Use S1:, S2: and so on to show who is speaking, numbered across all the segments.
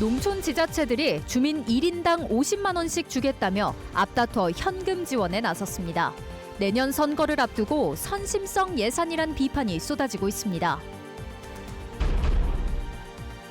S1: 농촌 지자체들이 주민 1인당 50만 원씩 주겠다며 앞다퉈 현금 지원에 나섰습니다. 내년 선거를 앞두고 선심성 예산이란 비판이 쏟아지고 있습니다.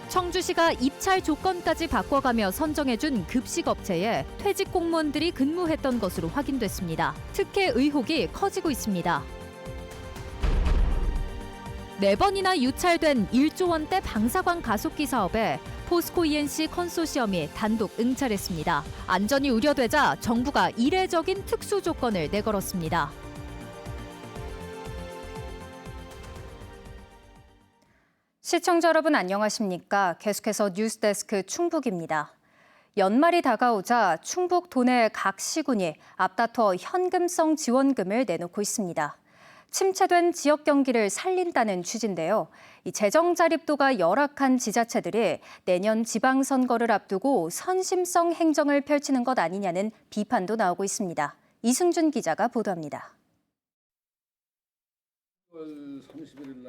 S1: 청주시가 입찰 조건까지 바꿔가며 선정해준 급식업체에 퇴직 공무원들이 근무했던 것으로 확인됐습니다. 특혜 의혹이 커지고 있습니다. 4번이나 유찰된 1조 원대 방사광 가속기 사업에 포스코 ENC 컨소시엄이 단독 응찰했습니다. 안전이 우려되자 정부가 이례적인 특수 조건을 내걸었습니다.
S2: 시청자 여러분 안녕하십니까? 계속해서 뉴스데스크 충북입니다. 연말이 다가오자 충북 도내 각 시군이 앞다퉈 현금성 지원금을 내놓고 있습니다. 침체된 지역 경기를 살린다는 취지인데요. 이 재정 자립도가 열악한 지자체들이 내년 지방선거를 앞두고 선심성 행정을 펼치는 것 아니냐는 비판도 나오고 있습니다. 이승준 기자가 보도합니다.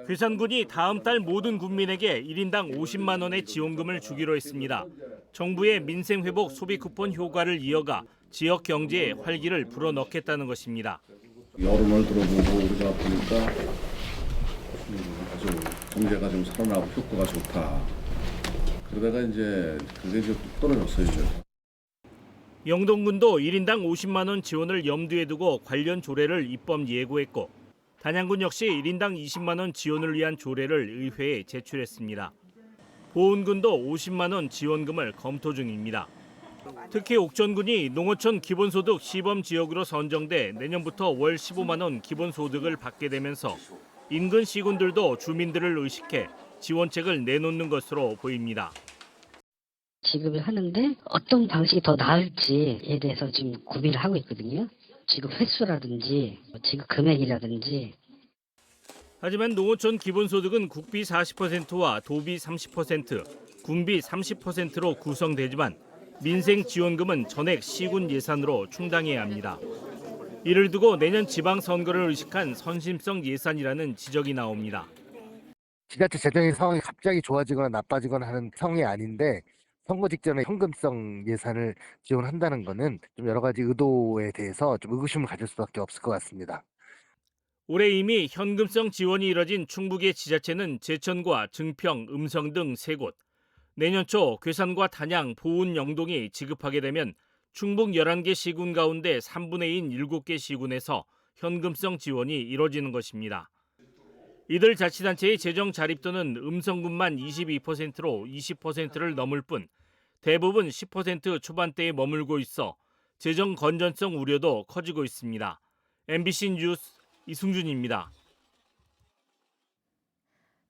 S3: 괴산군이 다음 달 모든 국민에게 1인당 50만 원의 지원금을 주기로 했습니다. 정부의 민생회복 소비 쿠폰 효과를 이어가 지역 경제에 활기를 불어넣겠다는 것입니다.
S4: 여론을 들어보고 우리가 보니까 아주 경제가 좀 살아나고 효과가 좋다. 그러다가 이제 그게 좀 떨어졌어요. 이제.
S3: 영동군도 1인당 50만 원 지원을 염두에 두고 관련 조례를 입법 예고했고 단양군 역시 1인당 20만 원 지원을 위한 조례를 의회에 제출했습니다. 보은군도 50만 원 지원금을 검토 중입니다. 특히 옥천군이 농어촌 기본소득 시범 지역으로 선정돼 내년부터 월 15만 원 기본소득을 받게 되면서 인근 시군들도 주민들을 의식해 지원책을 내놓는 것으로 보입니다.
S5: 지급을 하는데 어떤 방식이 더 나을지에 대해서 지금 고민을 하고 있거든요. 지급 횟수라든지 지급 금액이라든지.
S3: 하지만 농어촌 기본소득은 국비 40%와 도비 30%, 군비 30%로 구성되지만 민생지원금은 전액 시군 예산으로 충당해야 합니다. 이를 두고 내년 지방선거를 의식한 선심성 예산이라는 지적이 나옵니다.
S6: 지자체 재정의 상황이 갑자기 좋아지거나 나빠지거나 하는 상황이 아닌데 선거 직전에 현금성 예산을 지원한다는 것은 좀 여러 가지 의도에 대해서 좀 의구심을 가질 수밖에 없을 것 같습니다.
S3: 올해 이미 현금성 지원이 이뤄진 충북의 지자체는 제천과 증평, 음성 등 3곳. 내년 초 괴산과 단양, 보은, 영동이 지급하게 되면 충북 11개 시군 가운데 3분의 1인 7개 시군에서 현금성 지원이 이뤄지는 것입니다. 이들 자치단체의 재정 자립도는 음성군만 22%로 20%를 넘을 뿐 대부분 10% 초반대에 머물고 있어 재정 건전성 우려도 커지고 있습니다. MBC 뉴스 이승준입니다.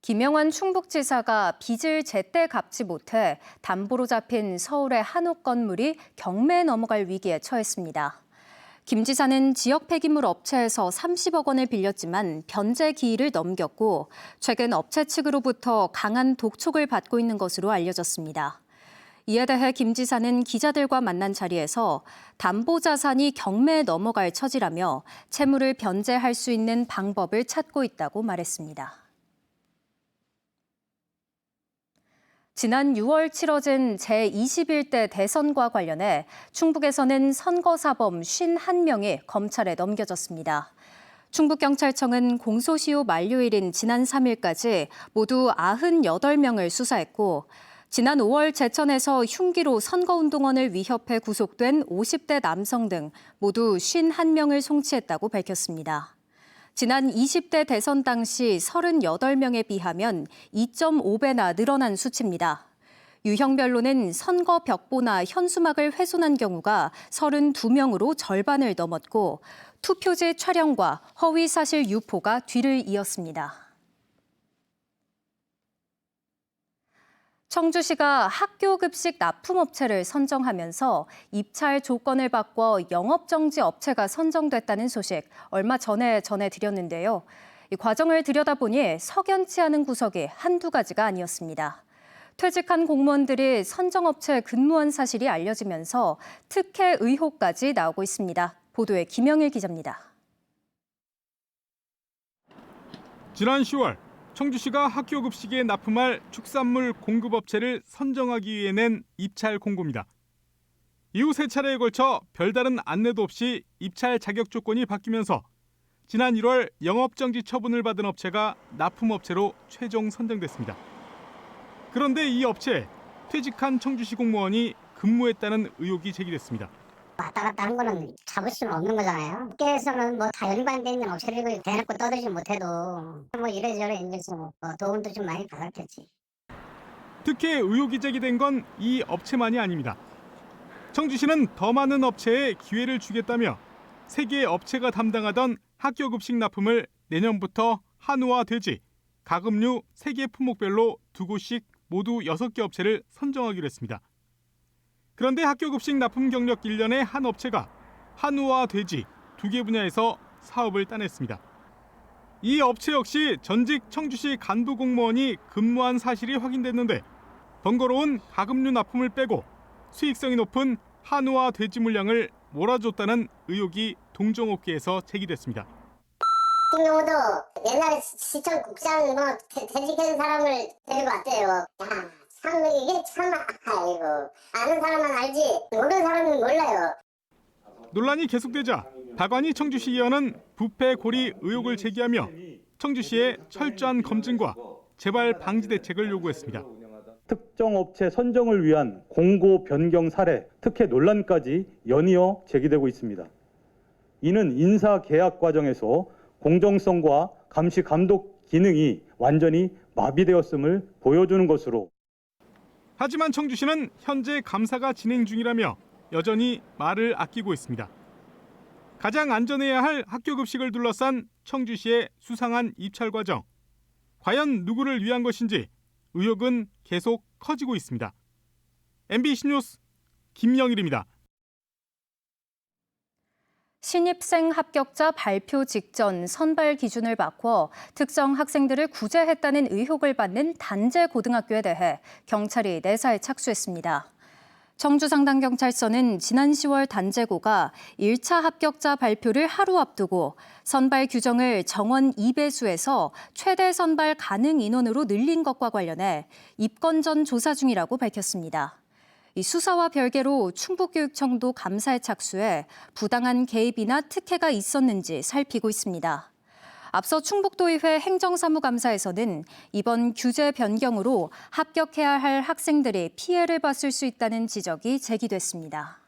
S2: 김영환 충북지사가 빚을 제때 갚지 못해 담보로 잡힌 서울의 한옥 건물이 경매에 넘어갈 위기에 처했습니다. 김 지사는 지역 폐기물 업체에서 30억 원을 빌렸지만 변제 기일을 넘겼고 최근 업체 측으로부터 강한 독촉을 받고 있는 것으로 알려졌습니다. 이에 대해 김 지사는 기자들과 만난 자리에서 담보 자산이 경매에 넘어갈 처지라며 채무를 변제할 수 있는 방법을 찾고 있다고 말했습니다. 지난 6월 치러진 제21대 대선과 관련해 충북에서는 선거사범 51명이 검찰에 넘겨졌습니다. 충북경찰청은 공소시효 만료일인 지난 3일까지 모두 98명을 수사했고 지난 5월 제천에서 흉기로 선거운동원을 위협해 구속된 50대 남성 등 모두 51명을 송치했다고 밝혔습니다. 지난 20대 대선 당시 38명에 비하면 2.5배나 늘어난 수치입니다. 유형별로는 선거 벽보나 현수막을 훼손한 경우가 32명으로 절반을 넘었고 투표지 촬영과 허위사실 유포가 뒤를 이었습니다. 청주시가 학교급식 납품업체를 선정하면서 입찰 조건을 바꿔 영업정지 업체가 선정됐다는 소식 얼마 전에 전해드렸는데요. 이 과정을 들여다보니 석연치 않은 구석이 한두 가지가 아니었습니다. 퇴직한 공무원들이 선정업체에 근무한 사실이 알려지면서 특혜 의혹까지 나오고 있습니다. 보도에 김영일 기자입니다.
S7: 지난 10월 청주시가 학교 급식에 납품할 축산물 공급업체를 선정하기 위해 낸 입찰 공고입니다. 이후 3차례에 걸쳐 별다른 안내도 없이 입찰 자격 조건이 바뀌면서 지난 1월 영업정지 처분을 받은 업체가 납품업체로 최종 선정됐습니다. 그런데 이 업체에 퇴직한 청주시 공무원이 근무했다는 의혹이 제기됐습니다.
S8: 왔다 갔다 한 거는 잡을 수는 없는 거잖아요. 업계에서는 뭐 다 연관돼 있는 업체들을 대놓고 떠들지 못해도 뭐 이래저래 이제 뭐 도움도 좀 많이 받았겠지.
S7: 특히 의혹이 제기된 건 이 업체만이 아닙니다. 청주시는 더 많은 업체에 기회를 주겠다며 3개의 업체가 담당하던 학교 급식 납품을 내년부터 한우와 돼지, 가금류 3개 품목별로 2곳씩 모두 6개 업체를 선정하기로 했습니다. 그런데 학교 급식 납품 경력 1년의 한 업체가 한우와 돼지 2개 분야에서 사업을 따냈습니다. 이 업체 역시 전직 청주시 간부 공무원이 근무한 사실이 확인됐는데 번거로운 가금류 납품을 빼고 수익성이 높은 한우와 돼지 물량을 몰아줬다는 의혹이 동종업계에서 제기됐습니다.
S8: 같은 경우도 옛날에 시청 국장 뭐 퇴직한 사람을 데리고 왔대요. 참 이게 참 아이고 아는 사람만 알지 모르는 사람은 몰라요.
S7: 논란이 계속되자 박완희 청주시의원은 부패 고리 의혹을 제기하며 청주시의 철저한 검증과 재발 방지 대책을 요구했습니다.
S9: 특정 업체 선정을 위한 공고 변경 사례, 특혜 논란까지 연이어 제기되고 있습니다. 이는 인사 계약 과정에서 공정성과 감시 감독 기능이 완전히 마비되었음을 보여주는 것으로.
S7: 하지만 청주시는 현재 감사가 진행 중이라며 여전히 말을 아끼고 있습니다. 가장 안전해야 할 학교 급식을 둘러싼 청주시의 수상한 입찰 과정. 과연 누구를 위한 것인지 의혹은 계속 커지고 있습니다. MBC 뉴스 김영일입니다.
S2: 신입생 합격자 발표 직전 선발 기준을 바꿔 특정 학생들을 구제했다는 의혹을 받는 단재 고등학교에 대해 경찰이 내사에 착수했습니다. 청주상당경찰서는 지난 10월 단재고가 1차 합격자 발표를 하루 앞두고 선발 규정을 정원 2배수에서 최대 선발 가능 인원으로 늘린 것과 관련해 입건 전 조사 중이라고 밝혔습니다. 이 수사와 별개로 충북교육청도 감사에 착수해 부당한 개입이나 특혜가 있었는지 살피고 있습니다. 앞서 충북도의회 행정사무감사에서는 이번 규제 변경으로 합격해야 할 학생들이 피해를 봤을 수 있다는 지적이 제기됐습니다.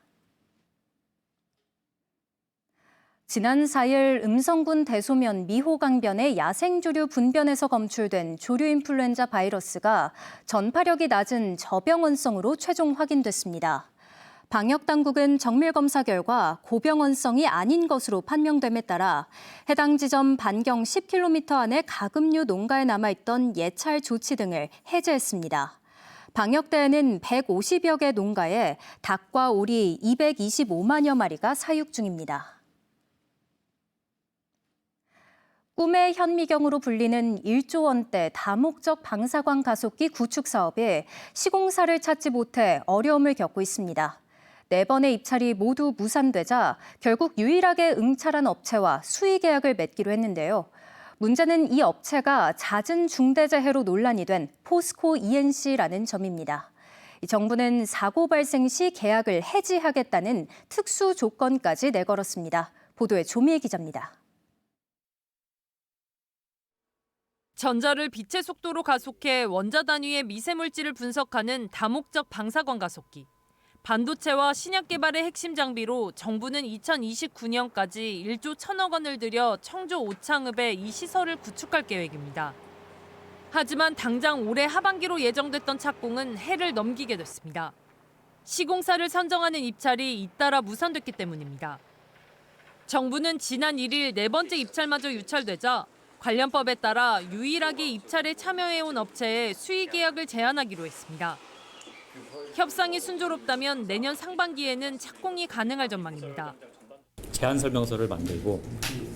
S2: 지난 4일 음성군 대소면 미호강변의 야생조류 분변에서 검출된 조류인플루엔자 바이러스가 전파력이 낮은 저병원성으로 최종 확인됐습니다. 방역당국은 정밀검사 결과 고병원성이 아닌 것으로 판명됨에 따라 해당 지점 반경 10km 안에 가금류 농가에 남아있던 예찰 조치 등을 해제했습니다. 방역대에는 150여 개 농가에 닭과 오리 225만여 마리가 사육 중입니다. 꿈의 현미경으로 불리는 1조 원대 다목적 방사광 가속기 구축 사업에 시공사를 찾지 못해 어려움을 겪고 있습니다. 4번의 입찰이 모두 무산되자 결국 유일하게 응찰한 업체와 수의 계약을 맺기로 했는데요. 문제는 이 업체가 잦은 중대재해로 논란이 된 포스코 ENC라는 점입니다. 정부는 사고 발생 시 계약을 해지하겠다는 특수 조건까지 내걸었습니다. 보도에 조미애 기자입니다.
S10: 전자를 빛의 속도로 가속해 원자 단위의 미세물질을 분석하는 다목적 방사광 가속기. 반도체와 신약 개발의 핵심 장비로 정부는 2029년까지 1조 1천억 원을 들여 청주 오창읍에 이 시설을 구축할 계획입니다. 하지만 당장 올해 하반기로 예정됐던 착공은 해를 넘기게 됐습니다. 시공사를 선정하는 입찰이 잇따라 무산됐기 때문입니다. 정부는 지난 1일 4번째 입찰마저 유찰되자 관련법에 따라 유일하게 입찰에 참여해온 업체에 수의 계약을 제한하기로 했습니다. 협상이 순조롭다면 내년 상반기에는 착공이 가능할 전망입니다.
S11: 제안 설명서를 만들고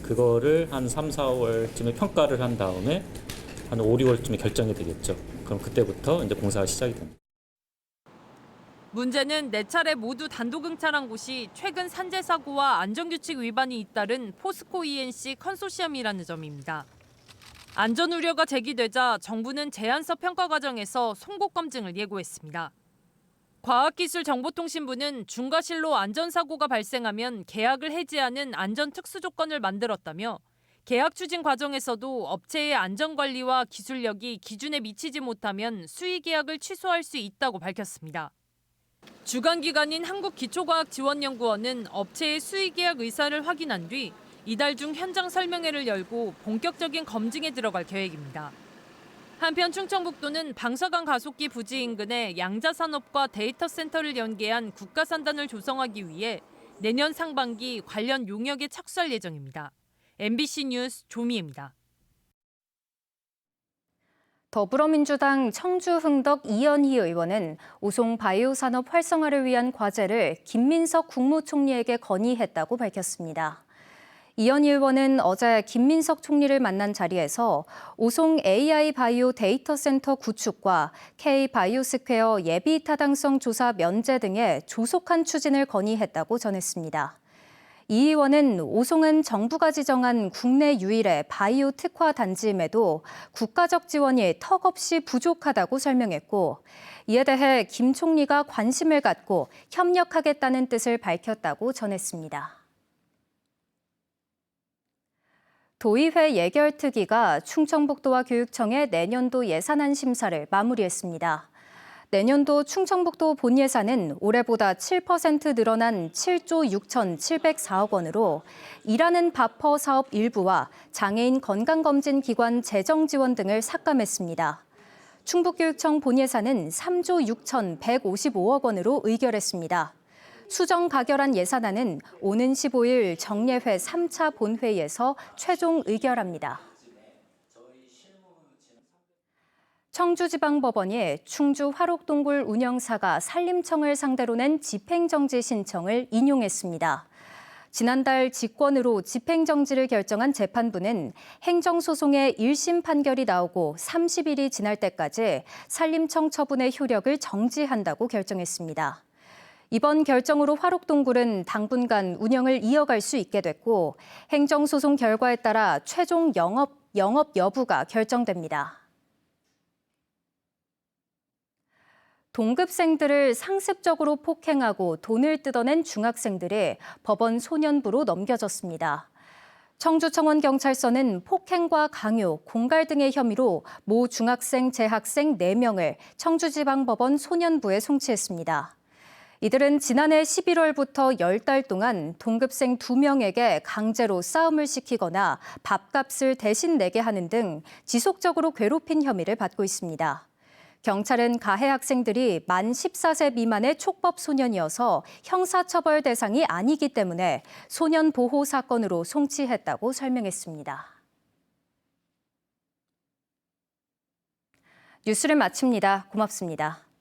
S11: 그거를 한 3, 4월쯤에 평가를 한 다음에 한 5, 6월쯤에 결정이 되겠죠. 그럼 그때부터 이제 공사가 시작이 됩니다.
S10: 문제는 4차례 모두 단독 응찰한 곳이 최근 산재 사고와 안전규칙 위반이 잇따른 포스코 ENC 컨소시엄이라는 점입니다. 안전 우려가 제기되자 정부는 제안서 평가 과정에서 송곳 검증을 예고했습니다. 과학기술정보통신부는 중과실로 안전사고가 발생하면 계약을 해지하는 안전특수조건을 만들었다며 계약 추진 과정에서도 업체의 안전관리와 기술력이 기준에 미치지 못하면 수의계약을 취소할 수 있다고 밝혔습니다. 주관기관인 한국기초과학지원연구원은 업체의 수의계약 의사를 확인한 뒤 이달 중 현장 설명회를 열고 본격적인 검증에 들어갈 계획입니다. 한편 충청북도는 방사관 가속기 부지 인근에 양자산업과 데이터 센터를 연계한 국가산단을 조성하기 위해 내년 상반기 관련 용역에 착수할 예정입니다. MBC 뉴스 조미애입니다.
S2: 더불어민주당 청주 흥덕 이현희 의원은 오송 바이오 산업 활성화를 위한 과제를 김민석 국무총리에게 건의했다고 밝혔습니다. 이현희 의원은 어제 김민석 총리를 만난 자리에서 오송 AI 바이오 데이터 센터 구축과 K 바이오스퀘어 예비 타당성 조사 면제 등의 조속한 추진을 건의했다고 전했습니다. 이 의원은 오송은 정부가 지정한 국내 유일의 바이오 특화 단지임에도 국가적 지원이 턱없이 부족하다고 설명했고, 이에 대해 김 총리가 관심을 갖고 협력하겠다는 뜻을 밝혔다고 전했습니다. 도의회 예결특위가 충청북도와 교육청의 내년도 예산안 심사를 마무리했습니다. 내년도 충청북도 본 예산은 올해보다 7% 늘어난 7조 6,704억 원으로 일하는 바퍼 사업 일부와 장애인 건강검진 기관 재정 지원 등을 삭감했습니다. 충북교육청 본 예산은 3조 6,155억 원으로 의결했습니다. 수정 가결한 예산안은 오는 15일 정례회 3차 본회의에서 최종 의결합니다. 청주지방법원이 충주 화록동굴 운영사가 산림청을 상대로 낸 집행정지 신청을 인용했습니다. 지난달 직권으로 집행정지를 결정한 재판부는 행정소송의 1심 판결이 나오고 30일이 지날 때까지 산림청 처분의 효력을 정지한다고 결정했습니다. 이번 결정으로 화록동굴은 당분간 운영을 이어갈 수 있게 됐고 행정소송 결과에 따라 최종 영업 여부가 결정됩니다. 동급생들을 상습적으로 폭행하고 돈을 뜯어낸 중학생들이 법원 소년부로 넘겨졌습니다. 청주청원경찰서는 폭행과 강요, 공갈 등의 혐의로 모 중학생, 재학생 4명을 청주지방법원 소년부에 송치했습니다. 이들은 지난해 11월부터 10달 동안 동급생 2명에게 강제로 싸움을 시키거나 밥값을 대신 내게 하는 등 지속적으로 괴롭힌 혐의를 받고 있습니다. 경찰은 가해 학생들이 만 14세 미만의 촉법 소년이어서 형사처벌 대상이 아니기 때문에 소년 보호 사건으로 송치했다고 설명했습니다. 뉴스를 마칩니다. 고맙습니다.